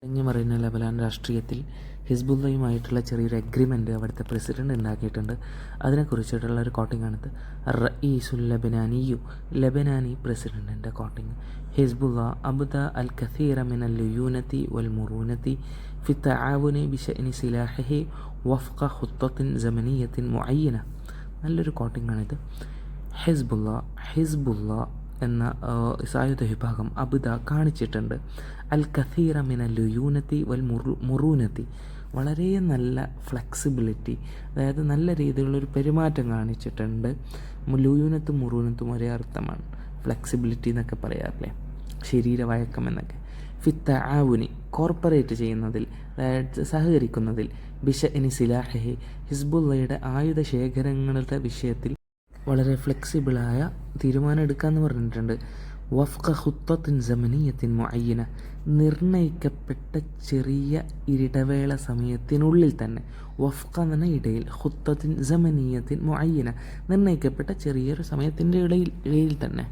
ഇറങ്ങി മറിയുന്ന ലെബനാൻ രാഷ്ട്രീയത്തിൽ ഹിസ്ബുള്ളയുമായിട്ടുള്ള ചെറിയൊരു എഗ്രിമെൻ്റ് അവിടുത്തെ പ്രസിഡന്റ് ഉണ്ടാക്കിയിട്ടുണ്ട്. അതിനെക്കുറിച്ചിട്ടുള്ള ഒരു കോട്ടിങ്ങാണിത്. റഈസുൽ ലബനാനി പ്രസിഡന്റിൻ്റെ കോട്ടിങ്. ഹിസ്ബുള്ള അബ്ദ അൽ കസീറ മിനൽ ലുയൂനതി വൽ മുറൂനതി ഫി തആവുനി ബിശഅനി സിലാഹിഹി വഫ്ക ഖുത്തത്തിൻ സമനിയത്തിൻ മുഅയ്യന. നല്ലൊരു കോട്ടിങ്ങാണിത്. ഹിസ്ബുള്ള എന്ന സായുധ വിഭാഗം അബ്ദ കാണിച്ചിട്ടുണ്ട് അൽ കസീറ മിനൽ ലുയൂനതി വൽ മുറൂനതി, വളരെ നല്ല ഫ്ലെക്സിബിലിറ്റി, അതായത് നല്ല രീതിയിലുള്ളൊരു പെരുമാറ്റം കാണിച്ചിട്ടുണ്ട്. ലുയൂനത്തും മുറൂനത്തും ഒരേ അർത്ഥമാണ്. ഫ്ലെക്സിബിലിറ്റി എന്നൊക്കെ പറയാറില്ലേ, ശരീരവഴക്കം എന്നൊക്കെ. ഫിത്തആവുനി കോർപ്പറേറ്റ് ചെയ്യുന്നതിൽ, അതായത് സഹകരിക്കുന്നതിൽ, ബിശഅനി സിലാഹിഹി ഹിസ്ബുള്ളയുടെ ആയുധ ശേഖരങ്ങളുടെ വിഷയത്തിൽ വളരെ ഫ്ലെക്സിബിളായ തീരുമാനം എടുക്കാമെന്ന് പറഞ്ഞിട്ടുണ്ട്. വഫ്ക ഖുത്തത്തിൻ സമനിയത്തിൻ മുഅയ്യന, നിർണയിക്കപ്പെട്ട ചെറിയ ഇടവേള സമയത്തിനുള്ളിൽ തന്നെ. വഫ്ക എന്ന് പറഞ്ഞാൽ ഇടയിൽ, ഖുത്തത്തിൻ സമനിയത്തിൻ മുഅയ്യന നിർണയിക്കപ്പെട്ട ചെറിയൊരു സമയത്തിൻ്റെ ഇടയിൽ തന്നെ.